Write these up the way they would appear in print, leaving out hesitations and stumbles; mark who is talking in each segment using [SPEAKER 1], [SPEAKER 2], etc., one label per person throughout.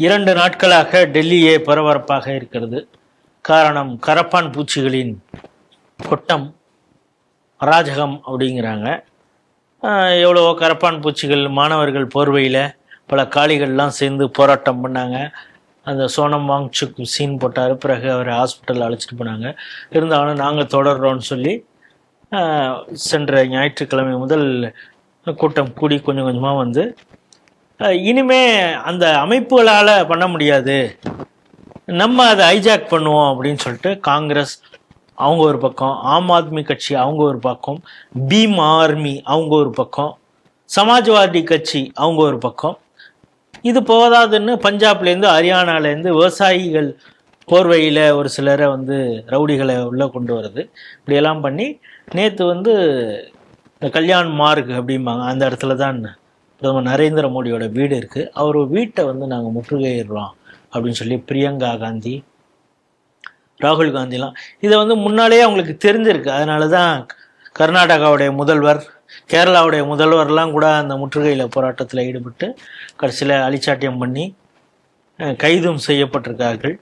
[SPEAKER 1] 2 நாட்களாக டெல்லியே பரபரப்பாக இருக்கிறது. காரணம் கரப்பான் பூச்சிகளின் கொட்டம், அராஜகம் அப்படிங்கிறாங்க. எவ்வளவோ கரப்பான் பூச்சிகள் மாணவர்கள் போர்வையில் பல காளிகள்லாம் சேர்ந்து போராட்டம் பண்ணாங்க. அந்த சோனம் வாங்சுக் சீன் போட்டார். பிறகு அவரை ஹாஸ்பிட்டல் அழைச்சிட்டு போனாங்க. இருந்தாலும் நாங்கள் தொடர்றோன்னு சொல்லி சென்ற ஞாயிற்றுக்கிழமை முதல் கூட்டம் கூடி கொஞ்சம் கொஞ்சமாக வந்து இனிமே அந்த அமைப்புகளால் பண்ண முடியாது, நம்ம அதை ஹைஜாக் பண்ணுவோம் அப்படின்னு சொல்லிட்டு காங்கிரஸ் அவங்க ஒரு பக்கம், ஆம் ஆத்மி கட்சி அவங்க ஒரு பக்கம், பீம் ஆர்மி அவங்க ஒரு பக்கம், சமாஜ்வாதி கட்சி அவங்க ஒரு பக்கம். இது போதாதுன்னு பஞ்சாப்லேருந்து ஹரியானாலேருந்து விவசாயிகள் போர்வையில் ஒரு சிலரை வந்து ரவுடிகளை உள்ளே கொண்டு வருது. இப்படியெல்லாம் பண்ணி நேற்று வந்து இந்த கல்யாண் மார்க் அப்படிம்பாங்க, அந்த இடத்துல தான் பிரதமர் நரேந்திர மோடியோட வீடு இருக்குது. அவர் வீட்டை வந்து நாங்கள் முற்றுகையிடுறோம் அப்படின்னு சொல்லி பிரியங்கா காந்தி, ராகுல் காந்திலாம் இதை வந்து முன்னாலேயே அவங்களுக்கு தெரிஞ்சிருக்கு. அதனால தான் கர்நாடகாவுடைய முதல்வர், கேரளாவுடைய முதல்வர்லாம் கூட அந்த முற்றுகையில் போராட்டத்தில் ஈடுபட்டு கடைசியில் அழிச்சாட்டியம் பண்ணி கைதும் செய்யப்பட்டிருக்கார்கள்.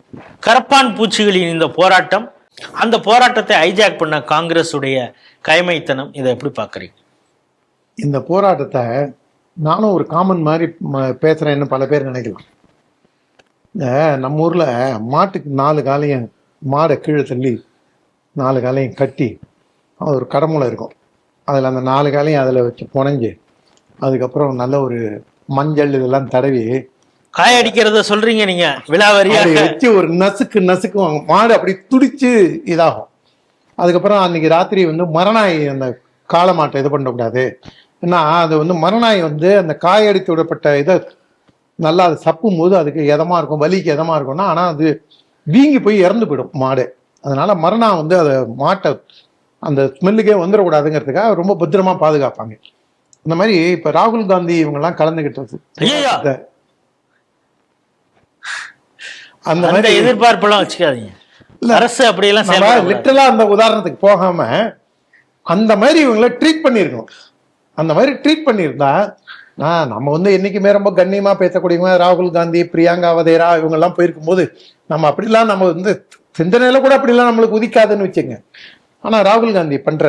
[SPEAKER 1] கரப்பான் பூச்சிகளின் இந்த போராட்டம், அந்த போராட்டத்தை ஹைஜாக் பண்ண காங்கிரஸுடைய கைமைத்தனம், இதை எப்படி பார்க்குறீங்க?
[SPEAKER 2] இந்த போராட்டத்தை நானும் ஒரு காமன் மாதிரி பேசுகிறேன்னு பல பேர் நினைக்கலாம். இந்த நம்ம ஊரில் மாட்டுக்கு 4 காலையும் மாடை கீழே தள்ளி 4 காலையும் கட்டி அது ஒரு கடமுளை இருக்கும். அதில் அந்த 4 காலையும் அதில் வச்சு புனைஞ்சு அதுக்கப்புறம் நல்ல ஒரு மஞ்சள் இதெல்லாம் தடவி
[SPEAKER 1] காயடிக்கிறத சொல்றீங்க நீங்க? விழாவரியாக
[SPEAKER 2] வச்சு ஒரு நசுக்குவாங்க. மாடு அப்படி துடிச்சு இதாகும். அதுக்கப்புறம் அன்னைக்கு ராத்திரி வந்து மரணாய் அந்த காளை மாட்டை இது பண்ணக்கூடாது. ஏன்னா அது வந்து மரணாய் வந்து அந்த காயடித்து விடப்பட்ட இதை நல்லா அது சப்பும் போது அதுக்கு எதமா இருக்கும், வலிக்கு எதமா இருக்கும்னா, ஆனால் அது வீங்கி போய் இறந்து போயிடும் மாடு. அதனால மரணா வந்து அதை மாட்டை அந்த ஸ்மெல்லுக்கே வந்துடக்கூடாதுங்கிறதுக்காக ரொம்ப பத்திரமா பாதுகாப்பாங்க. இந்த மாதிரி இப்ப ராகுல் காந்தி இவங்கெல்லாம் கலந்துகிட்டு
[SPEAKER 1] அந்த மாதிரி எதிர்பார்ப்பெல்லாம் வச்சுக்காதீங்க. அரசு அப்படியெல்லாம்
[SPEAKER 2] லிட்டரலா அந்த உதாரணத்துக்கு போகாம அந்த மாதிரி இவங்களை ட்ரீட் பண்ணியிருக்கணும். அந்த மாதிரி ட்ரீட் பண்ணியிருந்தா நம்ம வந்து என்னைக்குமே ரொம்ப கண்ணியமா பேசக்கூடியவங்க ராகுல் காந்தி, பிரியங்கா வதேரா இவங்கெல்லாம் போயிருக்கும் போது நம்ம அப்படிலாம் நம்ம வந்து சிந்தனையில கூட அப்படிலாம் நம்மளுக்கு உதிக்காதுன்னு வச்சுங்க. ஆனா ராகுல் காந்தி பண்ற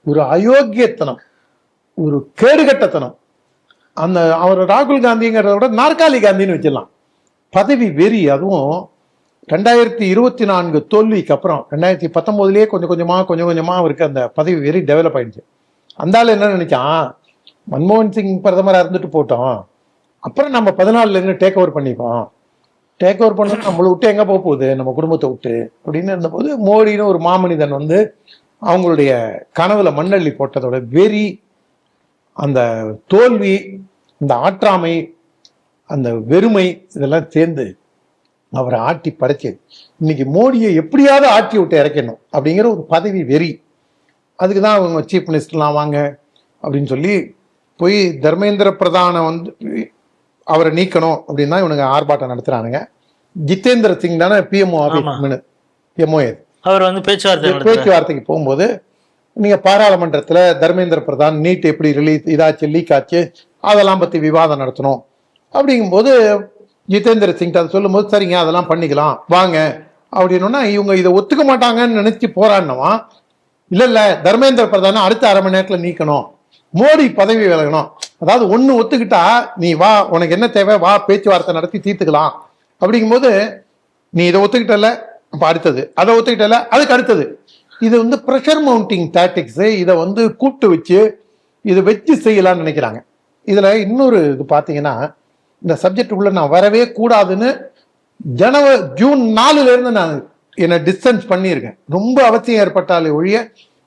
[SPEAKER 2] ஒரு அயோக்கியத்தனம், ஒரு கேடுகட்டத்தனம், அந்த அவர் ராகுல் காந்திங்கிறத விட நாற்காலி காந்தின்னு வச்சிடலாம். பதவி வெறி, அதுவும் 2024 தோல்விக்கு அப்புறம் 2019 கொஞ்சம் கொஞ்சமா அவருக்கு அந்த பதவி வெறி டெவலப் ஆயிடுச்சு. அந்த ஆள் என்ன நினைச்சான், மன்மோகன் சிங் பிரதமராக இருந்துட்டு போட்டோம், அப்புறம் நம்ம 14 இருந்து டேக் ஓவர் பண்ணிப்போம், டேக் ஓவர் பண்ண நம்மளை விட்டு எங்கே போக போகுது, நம்ம குடும்பத்தை விட்டு அப்படின்னு இருந்தபோது மோடின்னு ஒரு மாமனிதன் வந்து அவங்களுடைய கனவுல மண்ணள்ளி போட்டதோட வெறி, அந்த தோல்வி, அந்த ஆற்றாமை, அந்த வெறுமை இதெல்லாம் சேர்ந்து அவரை ஆட்டி படைச்சு இன்னைக்கு மோடியை எப்படியாவது ஆட்டி விட்டு இறக்கணும் அப்படிங்கிற ஒரு பதவி வெறி. அதுக்கு தான் அவங்க சீஃப் மினிஸ்டர்லாம் வாங்க அப்படின்னு சொல்லி போய் தர்மேந்திர பிரதானை வந்து அவரை நீக்கணும் அப்படின்னு தான் இவனுங்க ஆர்ப்பாட்டம் நடத்துறானுங்க. ஜிதேந்திர சிங் தானே பிஎம்ஓ எம்ஓஏ,
[SPEAKER 1] அவர் வந்து
[SPEAKER 2] பேச்சுவார்த்தைக்கு போகும்போது நீங்க பாராளுமன்றத்துல தர்மேந்திர பிரதான் நீட் எப்படி இதாச்சு, லீக் ஆச்சு, அதெல்லாம் பத்தி விவாதம் நடத்தணும் அப்படிங்கும்போது ஜிதேந்திர சிங் அதை சொல்லும் போது சரிங்க அதெல்லாம் பண்ணிக்கலாம் வாங்க அப்படின்னா இவங்க இதை ஒத்துக்க மாட்டாங்கன்னு நினைச்சு போராடினவா. இல்ல தர்மேந்திர பிரதான அடுத்த 1/2 மணி நேரத்துல நீக்கணும், மோடி பதவி விலகணும். அதாவது ஒண்ணு ஒத்துக்கிட்டா நீ வா, உனக்கு என்ன தேவை வா, பேச்சுவார்த்தை நடத்தி தீர்த்துக்கலாம். அப்படிங்கும்போது நீ இதை ஒத்துக்கிட்டல, அப்ப அடுத்தது அதை ஒத்துக்கிட்டல, அதுக்கு அடுத்தது. இது வந்து ப்ரெஷர் மவுண்டிங் டாக்டிக்ஸ். இதை வந்து கூப்பிட்டு வச்சு இதை வச்சு செய்யலாம்னு நினைக்கிறாங்க. இதுல இன்னொரு இது பாத்தீங்கன்னா, இந்த சப்ஜெக்ட் உள்ள நான் வரவே கூடாதுன்னு ஜூன் 4 இருந்து நான் என்னை டிஸ்டன்ஸ் பண்ணியிருக்கேன். ரொம்ப அவசியம் ஏற்பட்டாலே ஒழிய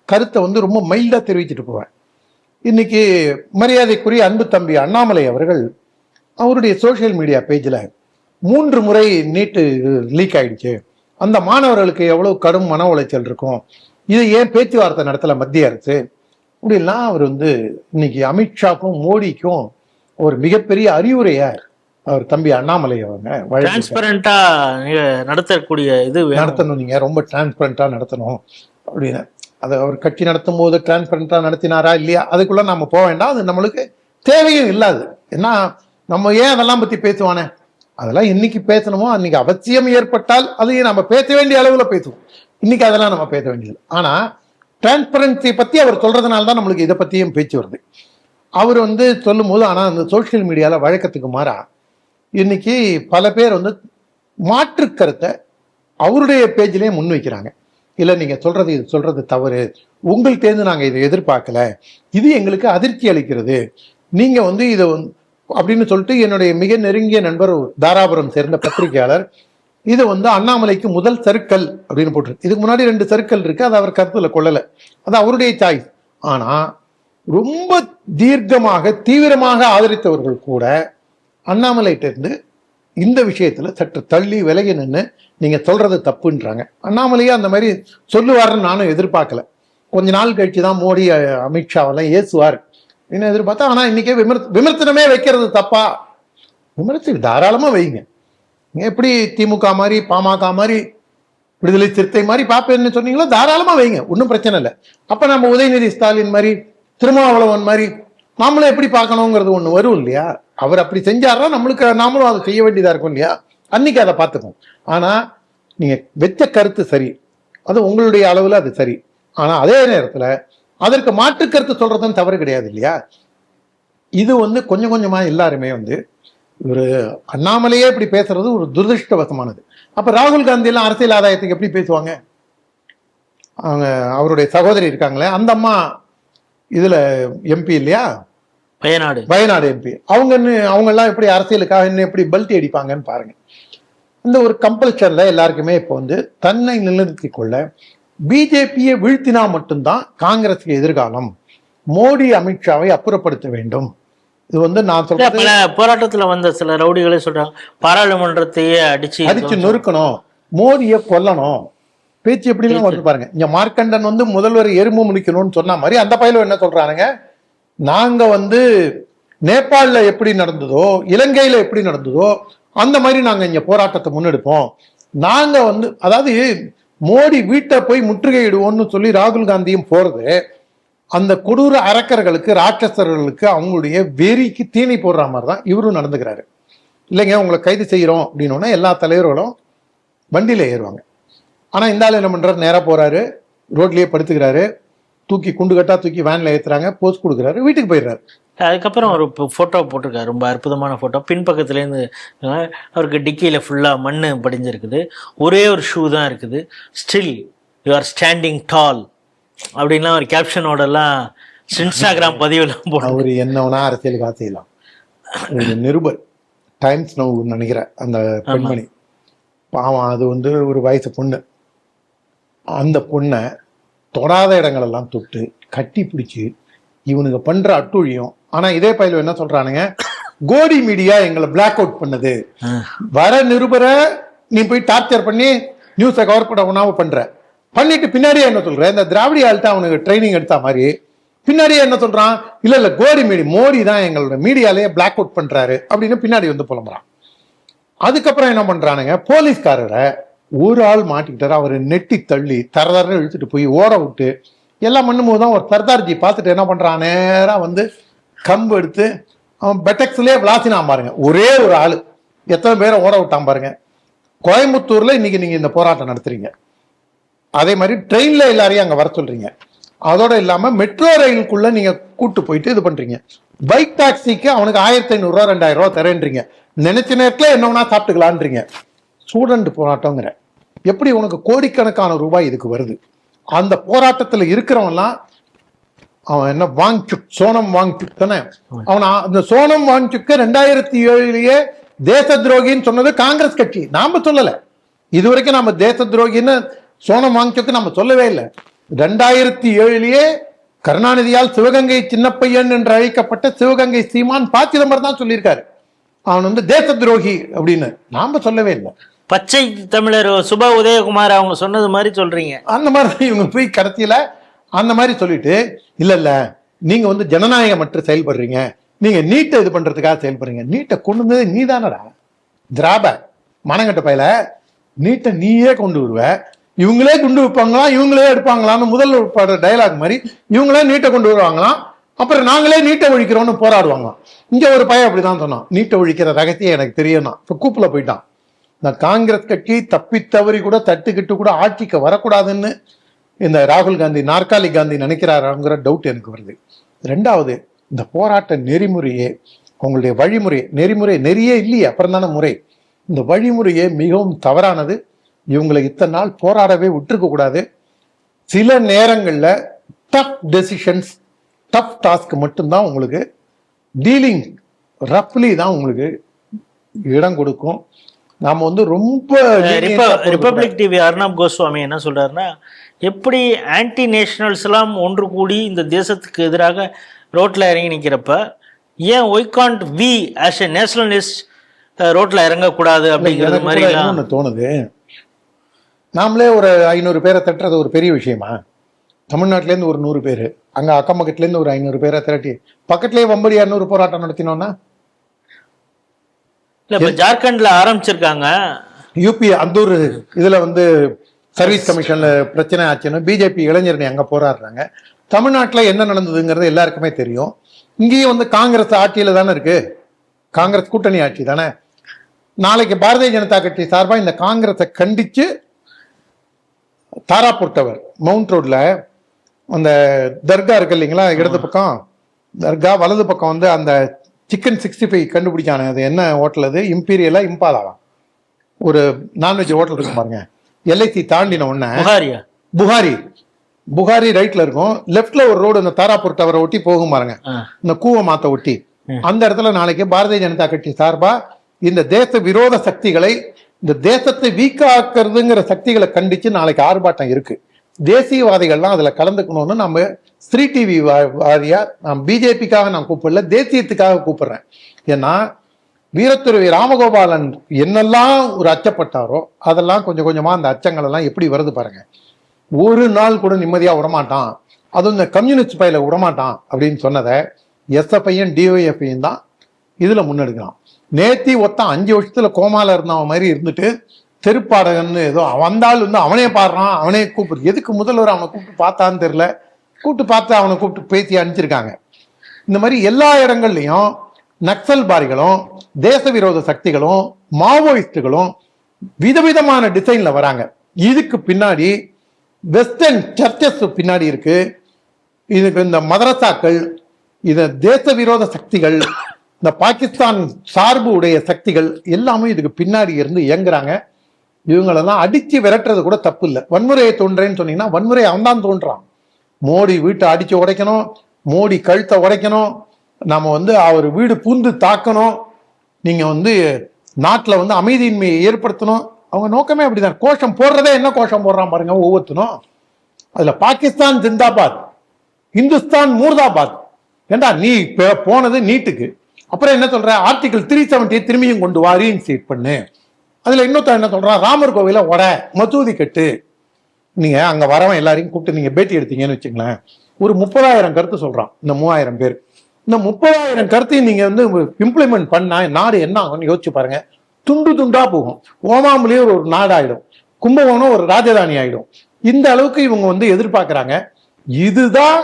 [SPEAKER 2] கருத்தை வந்து ரொம்ப மைல்டா தெரிவிச்சுட்டு போவேன். இன்னைக்கு மரியாதைக்குரிய அன்பு தம்பி அண்ணாமலை அவர்கள் அவருடைய சோசியல் மீடியா பேஜில் 3 முறை நீட்டு லீக் ஆயிடுச்சு, அந்த மாணவர்களுக்கு எவ்வளவு கடும் மன உளைச்சல் இருக்கும், இதை ஏன் பேச்சுவார்த்தை நடத்தல மத்திய அரசு அப்படின்லாம் அவர் வந்து இன்னைக்கு அமித்ஷாக்கும் மோடிக்கும் ஒரு மிகப்பெரிய அறிவுரையா அவர் தம்பி அண்ணாமலை அவங்க
[SPEAKER 1] டிரான்ஸ்பரண்டா நடத்தக்கூடிய இது
[SPEAKER 2] நடத்தணும், நீங்க ரொம்ப டிரான்ஸ்பரண்டா நடத்தணும் அப்படின்னு. அது அவர் கட்சி நடத்தும் போது டிரான்ஸ்பரண்டா நடத்தினாரா இல்லையா அதுக்குள்ள நம்ம போக வேண்டாம், அது நம்மளுக்கு தேவையும் இல்லாது. ஏன்னா நம்ம ஏன் அதெல்லாம் பத்தி பேசுவானே, அதெல்லாம் இன்னைக்கு பேசணுமோ அன்னைக்கு அவசியம் ஏற்பட்டால் அதையும் நம்ம பேச வேண்டிய அளவுல பேசுவோம். இன்னைக்கு அதெல்லாம் நம்ம பேச வேண்டியது. ஆனா டிரான்ஸ்பரன்சி பத்தி அவர் சொல்றதுனால தான் நம்மளுக்கு இதை பத்தியும் பேச்சு வருது. அவர் சொல்லும் போது ஆனா அந்த சோசியல் மீடியால வழக்கத்துக்கு மாறா இன்னைக்கு பல பேர் மாற்று கருத்தை அவருடைய பேஜ்லயே முன்வைக்கிறாங்க. இல்ல நீங்க இது சொல்றது தவறு, உங்கள்கிட்ட நாங்க இதை எதிர்பார்க்கல, இது எங்களுக்கு அதிர்ச்சி அளிக்கிறது, நீங்க இதை அப்படின்னு சொல்லிட்டு என்னுடைய மிக நெருங்கிய நண்பர் தாராபுரம் சேர்ந்த பத்திரிகையாளர் இது அண்ணாமலைக்கு முதல் சறுக்கல் அப்படின்னு போட்டிருக்கு. இதுக்கு முன்னாடி 2 சறுக்கல் இருக்கு, அது அவர் கருத்துல கொள்ளல, அது அவருடைய சாய்ஸ். ஆனா ரொம்ப தீர்க்கமாக தீவிரமாக ஆதரித்தவர்கள் கூட அண்ணாமலைகிட்ட இருந்து இந்த விஷயத்துல சற்று தள்ளி விலகி நின்று நீங்க சொல்றது தப்புன்றாங்க. அண்ணாமலையே அந்த மாதிரி சொல்லுவாருன்னு நானும் எதிர்பார்க்கல. கொஞ்ச நாள் கழிச்சுதான் மோடி அமித்ஷாவெல்லாம் ஏசுவார் என்ன எதிர்பார்த்தா. ஆனா இன்னைக்கே விமர்சனமே வைக்கிறது தப்பா? விமர்சனம் தாராளமா வைங்க. எப்படி திமுக மாதிரி பாமக மாதிரி விடுதலை சிறுத்தை மாதிரி பாப்பேன்னு சொன்னீங்களோ தாராளமா வைங்க, ஒன்றும் பிரச்சனை இல்லை. அப்ப நம்ம உதயநிதி ஸ்டாலின் மாதிரி திருமாவளவன் மாதிரி நாமளும் எப்படி பார்க்கணுங்கிறது ஒண்ணு வரும் இல்லையா? அவர் அப்படி செஞ்சாரா நம்மளுக்கு நாமளும் அதை செய்ய வேண்டியதா இருக்கும் இல்லையா? அன்னைக்கு அதை பார்த்துப்போம். ஆனா நீங்க வெச்ச கருத்து சரி, அது உங்களுடைய அளவுல அது சரி. ஆனா அதே நேரத்துல அதற்கு மாற்று கருத்து சொல்றதுன்னு தவறு கிடையாது இல்லையா? இது கொஞ்சம் கொஞ்சமா எல்லாருமே ஒரு அண்ணாமலையே இப்படி பேசுறது ஒரு துரதிருஷ்டவசமானது. அப்ப ராகுல் காந்தி எல்லாம் அரசியல் ஆதாயத்துக்கு எப்படி பேசுவாங்க? அவங்க அவருடைய சகோதரி இருக்காங்களே அந்த அம்மா இதுல எம்பி இல்லையா, வயநாடு எம்பி, அவங்க எல்லாம் எப்படி அரசியலுக்காக என்ன எப்படி பல்ட்டி அடிப்பாங்கன்னு பாருங்க. இந்த ஒரு கம்பல்ஷன்ல எல்லாருக்குமே இப்போ தன்னை நிலைநிறுத்தி கொள்ள பிஜேபியை வீழ்த்தினா மட்டும்தான் காங்கிரஸுக்கு எதிர்காலம், மோடி அமித்ஷாவை அப்புறப்படுத்த வேண்டும். இது நான் சொல்றேன்.
[SPEAKER 1] போராட்டத்துல வந்த சில ரவுடிகளே சொல்றாங்க பாராளுமன்றத்தையே அடிச்சு
[SPEAKER 2] நொறுக்கணும், மோடியை கொல்லணும், பேச்சு எப்படிலாம் வந்து பாருங்க. இங்க மார்க்கண்டன் முதல்வர் எறும்பு முடிக்கணும்னு சொன்ன மாதிரி அந்த பயில என்ன சொல்றானுங்க, நாங்க நேபாளில எப்படி நடந்ததோ இலங்கையில எப்படி நடந்ததோ அந்த மாதிரி நாங்க இங்க போராட்டத்தை முன்னெடுப்போம். நாங்க அதாவது மோடி வீட்டை போய் முற்றுகையிடுவோம்னு சொல்லி ராகுல் காந்தியும் போறது அந்த கொடூர அரக்கர்களுக்கு ராட்சசர்களுக்கு அவங்களுடைய வெறிக்கு தீனி போடுற மாதிரி தான் இவரும் நடந்துக்கிறாரு. இல்லைங்க உங்களை கைது செய்யறோம் அப்படின்னோன்னா எல்லா தலைவர்களும் வண்டியில ஏறுவாங்க. ஆனா இந்த ஆள் என்ன பண்றாரு, நேரா போறாரு, ரோட்லயே படுத்துக்கிறாரு, தூக்கி குண்டு கட்டா தூக்கி வேன்ல ஏத்துறாங்க, போஸ்ட் கொடுக்குறாரு, வீட்டுக்கு போயிடுறாரு.
[SPEAKER 1] அதுக்கப்புறம் ஒரு ஃபோட்டோ போட்டிருக்காரு, ரொம்ப அற்புதமான ஃபோட்டோ. பின்பக்கத்துலேருந்து அவருக்கு டிக்கியில் ஃபுல்லாக மண் படிஞ்சிருக்குது, ஒரே ஒரு ஷூ தான் இருக்குது. ஸ்டில் யூ ஆர் ஸ்டாண்டிங் டால் அப்படின்லாம் ஒரு கேப்ஷனோடலாம் இன்ஸ்டாகிராம் பதிவுலாம் போட.
[SPEAKER 2] அவர் என்னன்னா அரசியலுக்காக செய்யலாம். ஒரு நிருபர் டைம்ஸ் நவ் நினைக்கிறேன் அந்த பெண்மணி பாவம், அது ஒரு வயசு பொண்ணு. அந்த பொண்ணை தொடாத இடங்களெல்லாம் தொட்டு கட்டி பிடிச்சி இவனுங்க பண்ற அட்டுழியம். ஆனா இதே பயில என்ன சொல்றானுங்க, கோடி மீடியா எங்களை பிளாக் அவுட் பண்ணுது, வர நிருபரை நீ போய் டார்ச்சர் பண்ணி நியூஸை கவர் பண்ண பண்ற, பண்ணிட்டு பின்னாடியே என்ன சொல்ற, இந்த திராவிடி ஆள்கிட்ட அவனுக்கு ட்ரைனிங் எடுத்த மாதிரி பின்னாடியே என்ன சொல்றான், இல்ல கோடி மீடியா மோடி தான் எங்களோட மீடியாலேயே பிளாக் அவுட் பண்றாரு அப்படின்னு பின்னாடி புலம்புறான். அதுக்கப்புறம் என்ன பண்றானுங்க, போலீஸ்காரரை ஒரு ஆள் மாட்டிக்கிட்டாரு, அவரை நெட்டி தள்ளி தரதரன்னு இழுத்துட்டு போய் ஓட விட்டு எல்லாம் பண்ணும் போதுதான் ஒரு சர்தார்ஜி பார்த்துட்டு என்ன பண்றான், நேரா கம்பு எடுத்து அவன் பெட்டெக்ஸ்லயே விளாசினான் பாருங்க. ஒரே ஒரு ஆளு எத்தனை பேரை ஓட விட்டான் பாருங்க. கோயம்புத்தூர்ல இன்னைக்கு நீங்க இந்த போராட்டம் நடத்துறீங்க, அதே மாதிரி ட்ரெயின்ல எல்லாரையும் அங்க வர சொல்றீங்க, அதோட இல்லாம மெட்ரோ ரயிலுக்குள்ள நீங்க கூட்டு போயிட்டு இது பண்றீங்க, பைக் டாக்ஸிக்கு அவனுக்கு 1500 ரூபா 2000 ரூபா தரேன்றீங்க, நினைச்ச நேரத்துல என்ன வேணா சாப்பிட்டுக்கலான்றீங்க. ஸ்டூடெண்ட் போராட்டங்கிற எப்படி உனக்கு கோடிக்கணக்கான ரூபாய் இதுக்கு வருது. அந்த போராட்டத்துல இருக்கிறவன்லாம் அவன் என்ன வாங்சுக், சோனம் வாங்சுக் தானே அவன். அந்த சோனம் வாங்சுக்க 2007 தேச துரோகின்னு சொன்னது காங்கிரஸ் கட்சி, நாம சொல்லல. இதுவரைக்கும் நம்ம தேச துரோகின்னு சோனம் வாங்சுக்கு நம்ம சொல்லவே இல்லை. 2007 கருணாநிதியால் சிவகங்கை சின்ன பையன் என்று அழைக்கப்பட்ட சிவகங்கை சீமான் ப. சிதம்பரம் தான் சொல்லியிருக்காரு அவன் தேச துரோகி அப்படின்னு, நாம சொல்லவே இல்லை.
[SPEAKER 1] பச்சை தமிழர் சுபா உதயகுமார் அவங்க சொன்னது மாதிரி சொல்றீங்க.
[SPEAKER 2] அந்த மாதிரி இவங்க போய் கடைசியில அந்த மாதிரி சொல்லிட்டு இல்ல நீங்க ஜனநாயகமற்ற செயல்படுறீங்க, நீங்க நீட்டை இது பண்றதுக்காக செயல்படுறீங்க. நீட்டை கொண்டு வந்தது நீ தானடா திராப மனங்கட்ட பயில, நீட்டை நீயே கொண்டு வருவ, இவங்களே கொண்டு வைப்பாங்களாம் இவங்களே எடுப்பாங்களான்னு முதல் டயலாக் மாதிரி இவங்களே நீட்டை கொண்டு வருவாங்களாம், அப்புறம் நாங்களே நீட்டை ஒழிக்கிறோம்னு போராடுவாங்க. இங்க ஒரு பையன் அப்படிதான் சொன்னான், நீட்டை ஒழிக்கிற ரகசியம் எனக்கு தெரியும்னா. இப்ப கூப்புல போயிட்டான். இந்த காங்கிரஸ் கட்சி தப்பி தவறி கூட தட்டுக்கிட்டு கூட ஆட்சிக்கு வரக்கூடாதுன்னு இந்த ராகுல் காந்தி நாற்காலி காந்தி நினைக்கிறாருங்கிற டவுட் எனக்கு வருது. ரெண்டாவது, இந்த போராட்ட நெறிமுறையே, உங்களுடைய வழிமுறை, நெறிமுறை நெறியே இல்லையே, அப்புறம் தானே முறை. இந்த வழிமுறையே மிகவும் தவறானது. இவங்களை இத்தனை நாள் போராடவே விட்டுருக்க கூடாது. சில நேரங்கள்ல டஃப் டெசிஷன்ஸ், டஃப் டாஸ்க் மட்டும்தான் உங்களுக்கு, டீலிங் ரஃப்லி தான் உங்களுக்கு இடம் கொடுக்கும். நாம வந்து ரொம்ப
[SPEAKER 1] ரிப்பப்ளிக் டிவி அர்ணப் கோஸ்வாமி என்ன சொல்றாருன்னா, எப்படி ஆன்டி நேஷனல்ஸ் எல்லாம் ஒன்று கூடி இந்த தேசத்துக்கு எதிராக ரோட்ல இறங்கி நிற்கிறப்ப ஏன் why can't we as a nationalist ரோட்ல இறங்கக்கூடாது அப்படிங்கிறது மாதிரி
[SPEAKER 2] தோணுது. நாமளே ஒரு 500 பேரை தட்டுறது ஒரு பெரிய விஷயமா? தமிழ்நாட்டிலேருந்து ஒரு 100 பேர், அங்க அக்கம் பக்கத்துலேருந்து ஒரு 500 பேரை திரட்டி பக்கத்துலேயே வம்படி 200 போராட்டம் நடத்தினோம்னா,
[SPEAKER 1] இல்ல இப்ப ஜார்க்கண்ட்ல ஆரம்பிச்சிருக்காங்க.
[SPEAKER 2] யூபி அந்த ஒரு இதுல வந்து சர்வீஸ் கமிஷன்ல பிரச்சனை ஆச்சுன்னு பிஜேபி இளைஞரணி அங்க போராடுறாங்க. தமிழ்நாட்டில் என்ன நடந்ததுங்கிறது எல்லாருக்குமே தெரியும். இங்கேயும் வந்து காங்கிரஸ் ஆட்சியில தானே இருக்கு, காங்கிரஸ் கூட்டணி ஆட்சி தானே. நாளைக்கு பாரதிய ஜனதா கட்சி சார்பா இந்த காங்கிரஸை கண்டிச்சு தாராபுர் டவர் மவுண்ட் ரோட்ல அந்த தர்கா இருக்கு இல்லைங்களா, இடது பக்கம் தர்கா, வலது பக்கம் வந்து அந்த சிக்கன் 65 கண்டுபிடிச்சானு. அது என்ன ஹோட்டல்? அது இம்பீரியலா இம்பாலாவா ஒரு நான்வெஜ் ஹோட்டல் இருக்கு பாருங்க, எல்ஐசி தாண்டின உடனே புகாரி ரைட்ல இருக்கும், லெப்ட்ல ஒரு ரோடு இந்த தாராபுர் டவரை ஒட்டி போகும் பாருங்க, இந்த கூவ மாத்த ஒட்டி. அந்த இடத்துல நாளைக்கு பாரதிய ஜனதா கட்சி சார்பா இந்த தேச விரோத சக்திகளை, இந்த தேசத்தை வீக்காக்குறதுங்கிற சக்திகளை கண்டிச்சு நாளைக்கு ஆர்ப்பாட்டம் இருக்கு. தேசியவாதிகள்லாம் அதுல கலந்துக்கணும்னு நம்ம ஸ்ரீ டிவி வாரியா நான் பிஜேபிக்காக நான் கூப்பிடல, தேசியத்துக்காக கூப்பிடுறேன். ஏன்னா வீரத்துறவி ராமகோபாலன் என்னெல்லாம் ஒரு அச்சப்பட்டாரோ அதெல்லாம் கொஞ்சம் கொஞ்சமா அந்த அச்சங்கள் எல்லாம் எப்படி வருது பாருங்க. ஒரு நாள் கூட நிம்மதியா விடமாட்டான், அதுவும் இந்த கம்யூனிஸ்ட் பையில விடமாட்டான் அப்படின்னு சொன்னதை எஸ்எஃப்ஐயும் டிஒஎஃப்ஐயும் தான் இதுல முன்னெடுக்கிறான். நேத்தி ஒருத்தன் 5 வருஷத்துல கோமால இருந்தவன் மாதிரி இருந்துட்டு தெருப்பாடகன்னு ஏதோ வந்தால் வந்து அவனே பாடுறான், அவனே கூப்பிடு. எதுக்கு முதல்வர் அவனை கூப்பிட்டு பார்த்தான்னு தெரியல, கூப்பிட்டு பார்த்து அவனை கூப்பிட்டு பேசி அனுப்பிச்சிருக்காங்க. இந்த மாதிரி எல்லா இடங்கள்லையும் நக்சல்பாரிகளும் தேச விரோத சக்திகளும் மாவோயிஸ்டுகளும் விதவிதமான டிசைன்ல வராங்க. இதுக்கு பின்னாடி வெஸ்டர்ன் சர்ச்சஸ் பின்னாடி இருக்கு, இதுக்கு இந்த மதரசாக்கள், இது தேச விரோத சக்திகள், இந்த பாகிஸ்தான் சார்பு உடைய சக்திகள் எல்லாமே இதுக்கு பின்னாடி இருந்து இயங்குறாங்க. இவங்களெல்லாம் அடிச்சு விரட்டுறது கூட தப்பு இல்லை. வன்முறையை தோன்றேன்னு சொன்னீங்கன்னா வன்முறையை அவன் தான் தோன்றான். மோடி வீட்டை அடிச்சு உடைக்கணும், மோடி கழுத்தை உடைக்கணும், நம்ம வந்து அவர் வீடு பூந்து தாக்கணும், நீங்க வந்து நாட்டில் வந்து அமைதியின்மையை ஏற்படுத்தணும். அவங்க நோக்கமே அப்படிதான். கோஷம் போடுறதே என்ன கோஷம் போடுறான் பாருங்க ஒவ்வொருத்தனும். அதுல பாகிஸ்தான் ஜிந்தாபாத், இந்துஸ்தான் மூர்தாபாத். ஏண்டா நீ போனது நீட்டுக்கு, அப்புறம் என்ன சொல்ற, ஆர்டிகல் 370 திரும்பியும் கொண்டு வா, ரீஇன்ஸ்டேட் பண்ணு. அதுல இன்னொருத்த என்ன சொல்றான், ராமர் கோவில உட, மசூதி கட்டு. நீங்க அங்க வரவன் எல்லாரையும் கூப்பிட்டு நீங்க பேட்டி எடுத்தீங்கன்னு வச்சுங்களேன், ஒரு 30,000 கருத்து சொல்றான். இந்த 3000 பேர், இந்த 30,000 கருத்தையும் நீங்க வந்து இம்ப்ளிமெண்ட் பண்ணா நாடு என்ன ஆகும்னு யோசிச்சு பாருங்க. துண்டு துண்டா போகும். ஓமாமலேயே ஒரு நாடு ஆயிடும், கும்பகோணம் ஒரு ராஜதானி ஆயிடும். இந்த அளவுக்கு இவங்க வந்து எதிர்பார்க்கிறாங்க. இதுதான்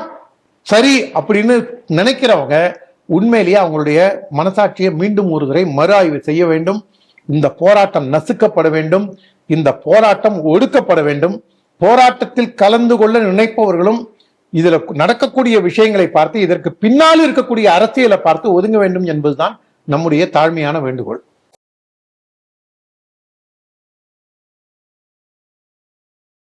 [SPEAKER 2] சரி அப்படின்னு நினைக்கிறவங்க உண்மையிலேயே அவங்களுடைய மனசாட்சியை மீண்டும் ஒரு முறை மறு ஆய்வு செய்ய வேண்டும். இந்த போராட்டம் நசுக்கப்பட வேண்டும், இந்த போராட்டம் ஒடுக்கப்பட வேண்டும். போராட்டத்தில் கலந்து கொள்ள நினைப்பவர்களும் இதுல நடக்கக்கூடிய விஷயங்களை பார்த்து இதற்கு பின்னால் இருக்கக்கூடிய அரசியலை பார்த்து ஒதுங்க வேண்டும் என்பதுதான் நம்முடைய தாழ்மையான வேண்டுகோள்.